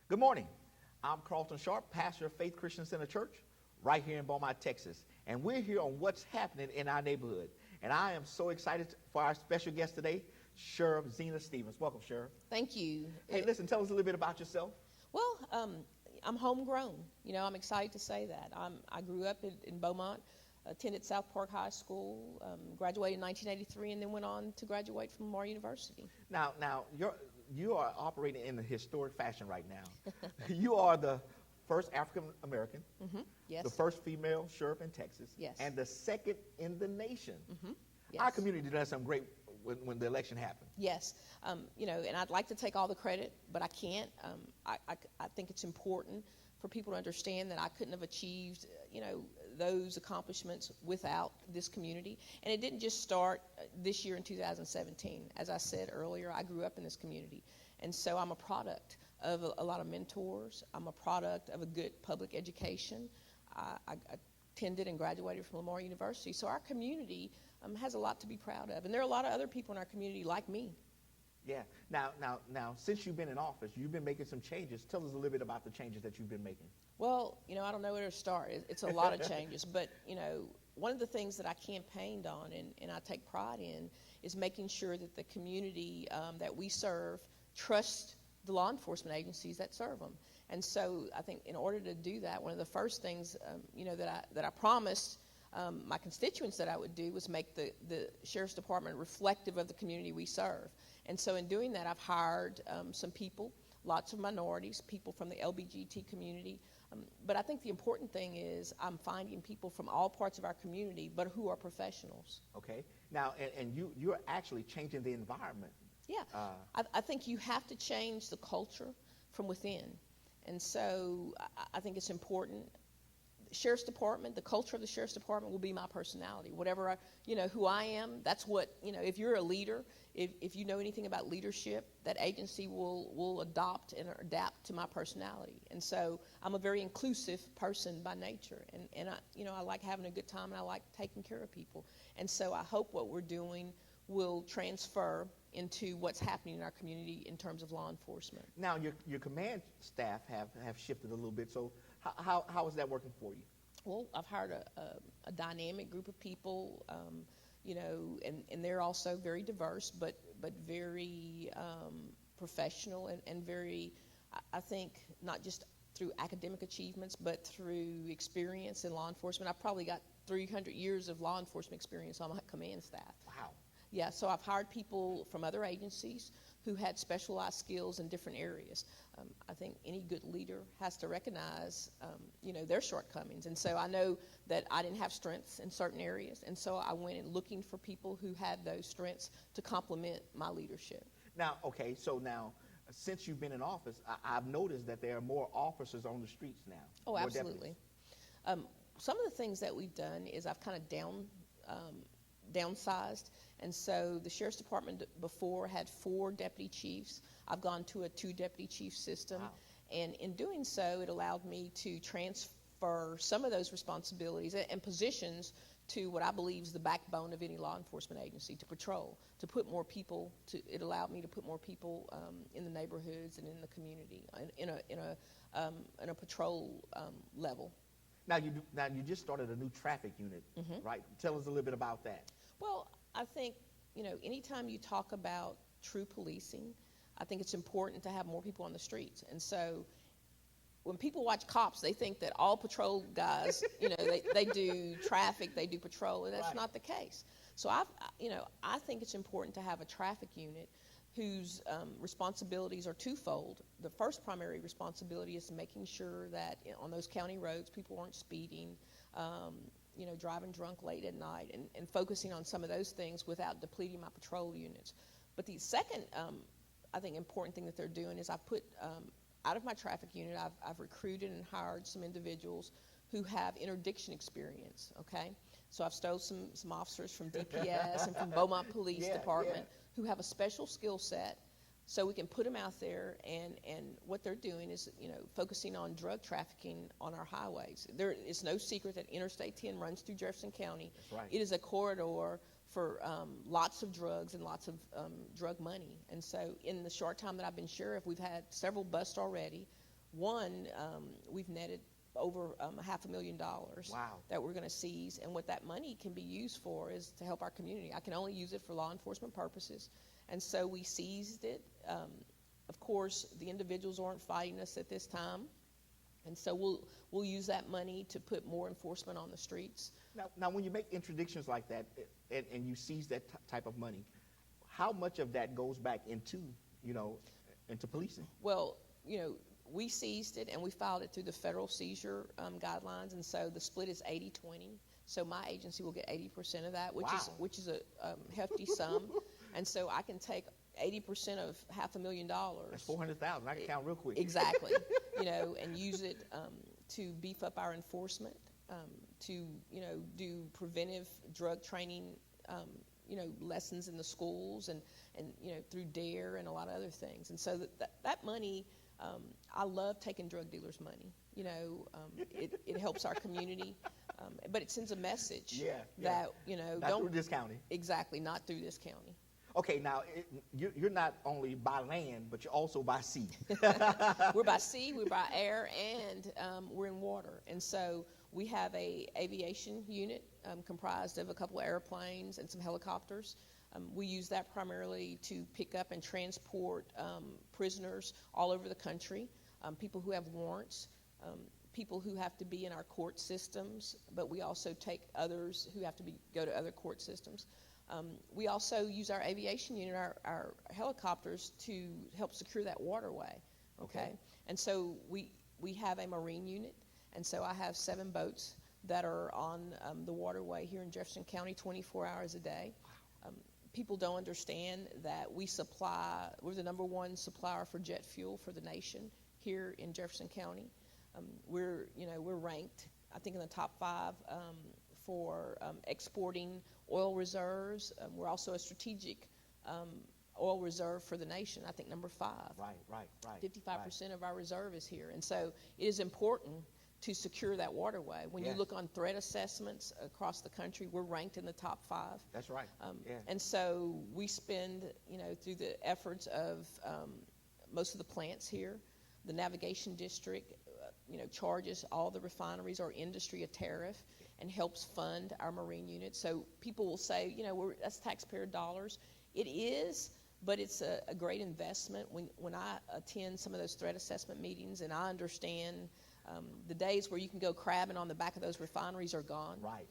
Good morning. I'm Carlton Sharp, pastor of Faith Christian Center Church, right here in Beaumont, Texas. And we're here on what's happening in our neighborhood. And I am so excited for our special guest today, Sheriff Zena Stevens. Welcome, Sheriff. Thank you. Hey, listen, tell us a little bit about yourself. Well, I'm homegrown. I'm excited to say that. I grew up in Beaumont, attended South Park High School, graduated in 1983, and then went on to graduate from Lamar University. Now, you are operating in a historic fashion right now. You are the first African American, Yes. the first female sheriff in Texas, Yes. and the second in the nation. Yes. Our community does something great when the election happened. Yes. And I'd like to take all the credit, but I can't. I think it's important for people to understand that I couldn't have achieved, those accomplishments without this community. And it didn't just start this year in 2017. As I said earlier, I grew up in this community. And so I'm a product of a lot of mentors. I'm a product of a good public education. I attended and graduated from Lamar University. So our community has a lot to be proud of. And there are a lot of other people in our community like me. Yeah. Now, since you've been in office, you've been making some changes. Tell us a little bit about the changes that you've been making. Well, I don't know where to start. It's a lot of changes. But, one of the things that I campaigned on and I take pride in is making sure that the community that we serve trusts the law enforcement agencies that serve them. And so I think in order to do that, one of the first things, that I promised my constituents that I would do was make the Sheriff's Department reflective of the community we serve. And so in doing that, I've hired some people, lots of minorities, people from the LGBT community. But I think the important thing is I'm finding people from all parts of our community, but who are professionals. Okay. Now, and you're actually changing the environment. Yeah. I think you have to change the culture from within. And so I think it's important. Sheriff's Department, the culture of the Sheriff's Department will be my personality. Whatever who I am, that's what, if you're a leader, if you know anything about leadership, that agency will adopt and adapt to my personality. And so I'm a very inclusive person by nature. And I like having a good time and I like taking care of people. And so I hope what we're doing will transfer into what's happening in our community in terms of law enforcement. Now, your command staff have shifted a little bit. So how is that working for you? Well, I've hired a dynamic group of people, and they're also very diverse, but very professional and very, I think, not just through academic achievements, but through experience in law enforcement. I've probably got 300 years of law enforcement experience on my command staff. Wow. Yeah, so I've hired people from other agencies who had specialized skills in different areas. I think any good leader has to recognize, their shortcomings. And so I know that I didn't have strengths in certain areas, and so I went in looking for people who had those strengths to complement my leadership. Now, okay, so now, since you've been in office, I've noticed that there are more officers on the streets now. Oh, absolutely. Some of the things that we've done is I've kind of downsized. And so the Sheriff's Department before had 4 deputy chiefs. I've gone to a 2 deputy chief system. Wow. And in doing so, it allowed me to transfer some of those responsibilities and positions to what I believe is the backbone of any law enforcement agency, to patrol, to put more people, it allowed me to put more people in the neighborhoods and in the community in a patrol level. Now you just started a new traffic unit, right? Tell us a little bit about that. Well, I think, anytime you talk about true policing, I think it's important to have more people on the streets. And so when people watch cops, they think that all patrol guys, they do traffic, they do patrol, and that's Right. not the case. So I think it's important to have a traffic unit whose responsibilities are twofold. The first primary responsibility is making sure that on those county roads, people aren't speeding, driving drunk late at night, and focusing on some of those things without depleting my patrol units. But the second, I think, important thing that they're doing is I've put, out of my traffic unit, I've recruited and hired some individuals who have interdiction experience, okay? So I've stole some officers from DPS and from Beaumont Police Department who have a special skill set, so we can put them out there, and what they're doing is, focusing on drug trafficking on our highways. There is no secret that Interstate 10 runs through Jefferson County. That's right. It is a corridor for lots of drugs and lots of drug money. And so in the short time that I've been sheriff, we've had several busts already. One, we've netted over $500,000 Wow. that we're going to seize, and what that money can be used for is to help our community. I can only use it for law enforcement purposes, and so we seized it. Of course, the individuals aren't fighting us at this time, and so we'll use that money to put more enforcement on the streets. Now, when you make interdictions like that and you seize that type of money, how much of that goes back into policing? Well, we seized it and we filed it through the federal seizure guidelines, and so the split is 80-20. So my agency will get 80% of that, which is a hefty sum, and so I can take 80% of $500,000. That's $400,000. I can count real quick. Exactly, and use it to beef up our enforcement, to do preventive drug training, lessons in the schools, and through DARE and a lot of other things. And so that money, I love taking drug dealers' money. It helps our community, but it sends a message that not don't through this county. Exactly, not through this county. Okay, now you're not only by land, but you're also by sea. We're by sea, we're by air, and we're in water. And so we have a aviation unit comprised of a couple of airplanes and some helicopters. We use that primarily to pick up and transport prisoners all over the country, people who have warrants, people who have to be in our court systems, but we also take others who have to go to other court systems. We also use our aviation unit, our helicopters, to help secure that waterway. Okay? And so we have a marine unit, and so I have 7 boats that are on the waterway here in Jefferson County 24 hours a day. People don't understand that we're the #1 supplier for jet fuel for the nation here in Jefferson County. We're ranked, I think, in the top 5 for exporting oil reserves. We're also a strategic oil reserve for the nation, I think #5. Right. 55% of our reserve is here. And so it is important to secure that waterway. When you look on threat assessments across the country, we're ranked in the top 5. That's right. And so we spend, through the efforts of most of the plants here, the navigation district, charges all the refineries or industry a tariff and helps fund our marine unit. So people will say, that's taxpayer dollars. It is, but it's a great investment. When I attend some of those threat assessment meetings and I understand the days where you can go crabbing on the back of those refineries are gone. Right.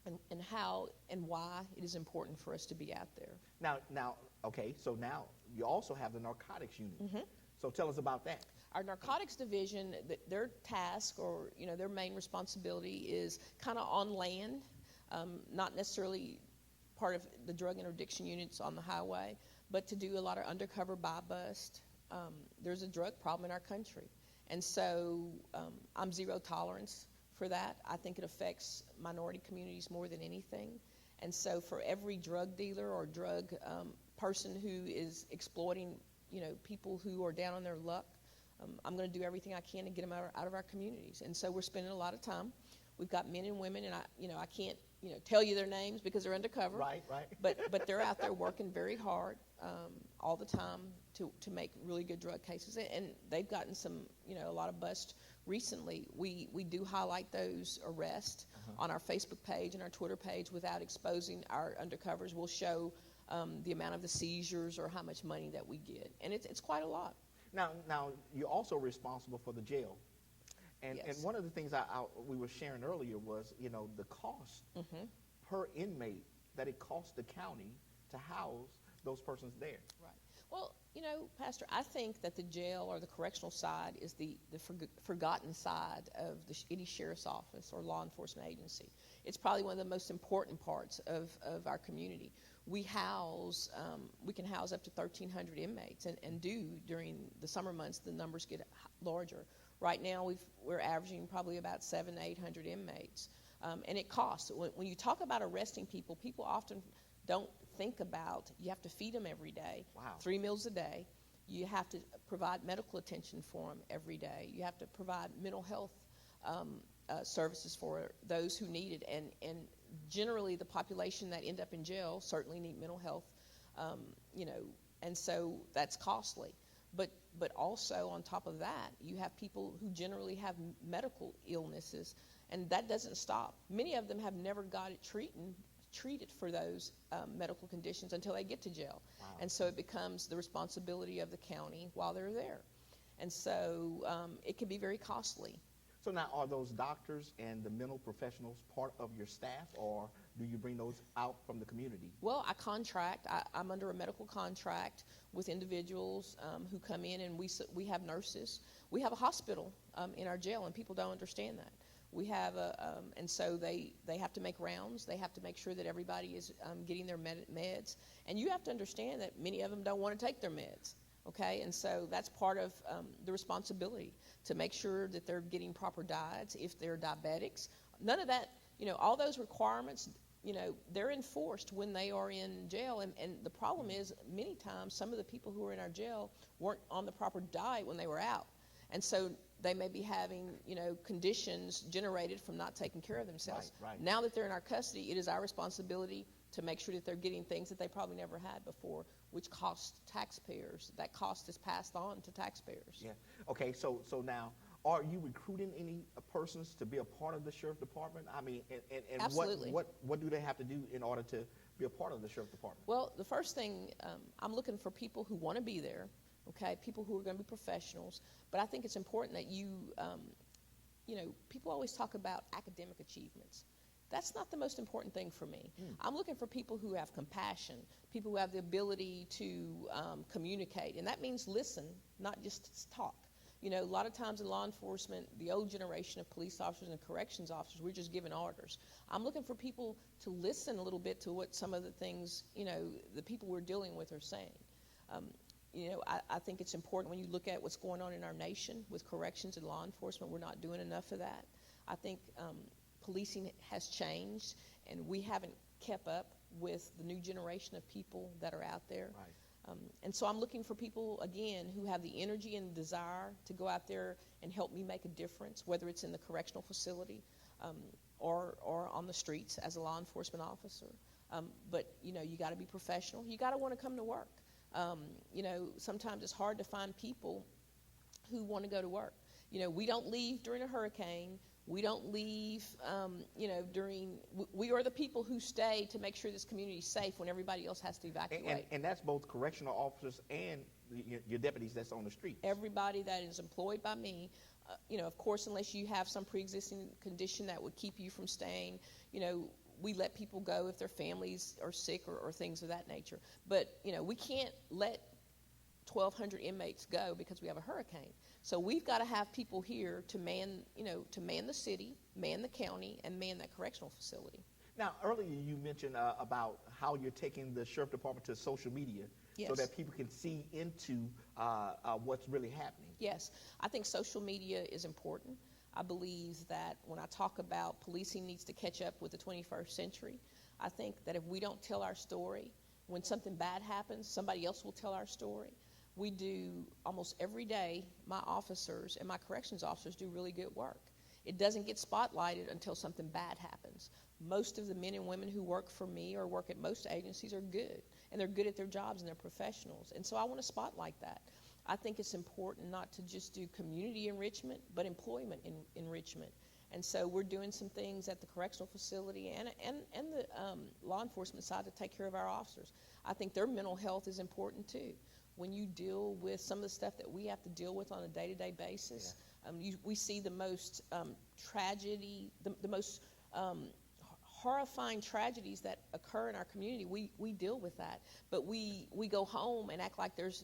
And how and why it is important for us to be out there. Now, okay, so now you also have the Narcotics Unit. Mm-hmm. So tell us about that. Our narcotics division, their task or their main responsibility is kind of on land, not necessarily part of the drug interdiction units on the highway, but to do a lot of undercover buy bust. There's a drug problem in our country, and so I'm zero tolerance for that. I think it affects minority communities more than anything, and so for every drug dealer or drug person who is exploiting people who are down on their luck, I'm going to do everything I can to get them out of our communities. And so we're spending a lot of time. We've got men and women, and I can't tell you their names because they're undercover. Right. But they're out there working very hard all the time to make really good drug cases, and they've gotten some a lot of bust recently. We do highlight those arrests on our Facebook page and our Twitter page without exposing our undercovers. We'll show the amount of the seizures or how much money that we get, and it's quite a lot. Now you're also responsible for the jail, and Yes. and one of the things we were sharing earlier was the cost per inmate that it costs the county to house those persons there. Right. Well, Pastor, I think that the jail or the correctional side is the forgotten side of any sheriff's office or law enforcement agency. It's probably one of the most important parts of our community. We can house up to 1,300 inmates, and during the summer months, the numbers get larger. Right now, we're averaging probably about 700 to 800 inmates, and it costs. When you talk about arresting people, people often don't think about you have to feed them every day, 3 meals a day. You have to provide medical attention for them every day. You have to provide mental health services for those who need it, and generally the population that end up in jail certainly need mental health, and so that's costly. But also on top of that, you have people who generally have medical illnesses, and that doesn't stop. Many of them have never got it treated for those medical conditions until they get to jail. Wow. And so it becomes the responsibility of the county while they're there. And so it can be very costly. So now, are those doctors and the mental professionals part of your staff, or do you bring those out from the community? Well, I contract. I'm under a medical contract with individuals who come in, and we have nurses. We have a hospital in our jail, and people don't understand that. We have and so they have to make rounds. They have to make sure that everybody is getting their meds. And you have to understand that many of them don't want to take their meds. Okay, and so that's part of the responsibility to make sure that they're getting proper diets. If they're diabetics, none of that, all those requirements, they're enforced when they are in jail. And the problem is, many times, some of the people who are in our jail weren't on the proper diet when they were out. And so they may be having, conditions generated from not taking care of themselves. Right. Now that they're in our custody, it is our responsibility to make sure that they're getting things that they probably never had before, which costs taxpayers. That cost is passed on to taxpayers. Yeah. Okay, so now, are you recruiting any persons to be a part of the sheriff department? I mean, and Absolutely. what do they have to do in order to be a part of the sheriff department? Well, the first thing, I'm looking for people who want to be there, okay, people who are going to be professionals. But I think it's important that people always talk about academic achievements. That's not the most important thing for me. I'm looking for people who have compassion, people who have the ability to communicate. And that means listen, not just talk. A lot of times in law enforcement, the old generation of police officers and corrections officers, we're just giving orders. I'm looking for people to listen a little bit to what some of the things, the people we're dealing with are saying. I think it's important when you look at what's going on in our nation with corrections and law enforcement, we're not doing enough of that. I think policing has changed, and we haven't kept up with the new generation of people that are out there. Right. And so I'm looking for people, again, who have the energy and desire to go out there and help me make a difference, whether it's in the correctional facility or on the streets as a law enforcement officer. But, you got to be professional. You got to want to come to work. Sometimes it's hard to find people who want to go to work. We don't leave during a hurricane. We don't leave, we are the people who stay to make sure this community is safe when everybody else has to evacuate. And that's both correctional officers and your deputies that's on the street. Everybody that is employed by me, of course, unless you have some pre-existing condition that would keep you from staying, we let people go if their families are sick or things of that nature. But, we can't let 1,200 inmates go because we have a hurricane. So we've got to have people here to man the city, man the county, and man that correctional facility. Now, earlier you mentioned about how you're taking the sheriff department to social media. Yes. So that people can see into what's really happening. Yes, I think social media is important. I believe that when I talk about policing needs to catch up with the 21st century, I think that if we don't tell our story, when something bad happens, somebody else will tell our story. We do almost every day, my officers and my corrections officers do really good work. It doesn't get spotlighted until something bad happens. Most of the men and women who work for me or work at most agencies are good, and they're good at their jobs and they're professionals. And so I want to spotlight that. I think it's important not to just do community enrichment, but employment enrichment. And so we're doing some things at the correctional facility and the law enforcement side to take care of our officers. I think their mental health is important too. When you deal with some of the stuff that we have to deal with on a day-to-day basis, we see the most tragedy, the most horrifying tragedies that occur in our community. We deal with that, but we go home and act like there's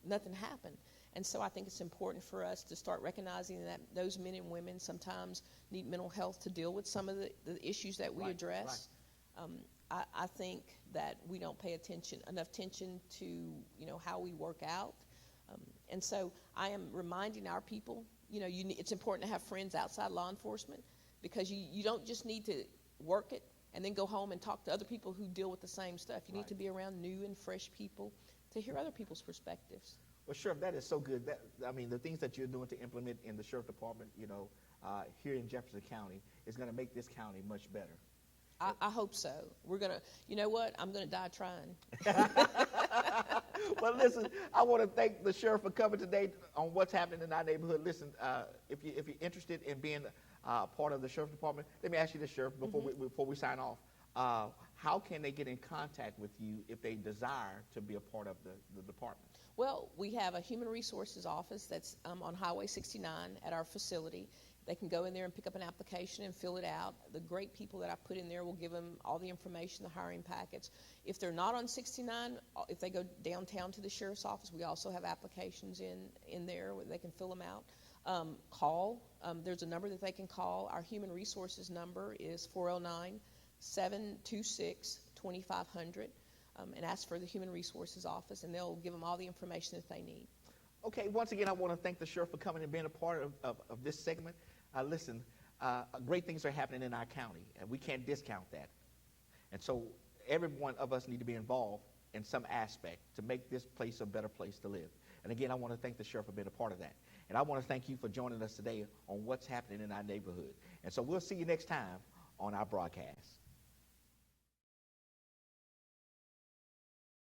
nothing happened. And so I think it's important for us to start recognizing that those men and women sometimes need mental health to deal with some of the issues that we address. Right. I think that we don't pay enough attention to how we work out. And so I am reminding our people, it's important to have friends outside law enforcement, because you don't just need to work it and then go home and talk to other people who deal with the same stuff. You need to be around new and fresh people to hear other people's perspectives. Well, Sheriff, that is so good. The things that you're doing to implement in the Sheriff Department, here in Jefferson County, is going to make this county much better. I hope so. We're going to, you know what? I'm going to die trying. Well, listen, I want to thank the sheriff for coming today on what's happening in our neighborhood. Listen, if you're interested in being part of the sheriff's department, let me ask you this, Sheriff, before we sign off. How can they get in contact with you if they desire to be a part of the department? Well, we have a human resources office that's on Highway 69 at our facility. They can go in there and pick up an application and fill it out. The great people that I put in there will give them all the information, the hiring packets. If they're not on 69, if they go downtown to the sheriff's office, we also have applications in there where they can fill them out. Call. There's a number that they can call. Our human resources number is 409-726-2500, and ask for the human resources office, and they'll give them all the information that they need. Okay, once again, I want to thank the sheriff for coming and being a part of this segment. Listen, great things are happening in our county, and we can't discount that. And so every one of us need to be involved in some aspect to make this place a better place to live. And again, I want to thank the sheriff for being a part of that. And I want to thank you for joining us today on what's happening in our neighborhood. And so we'll see you next time on our broadcast.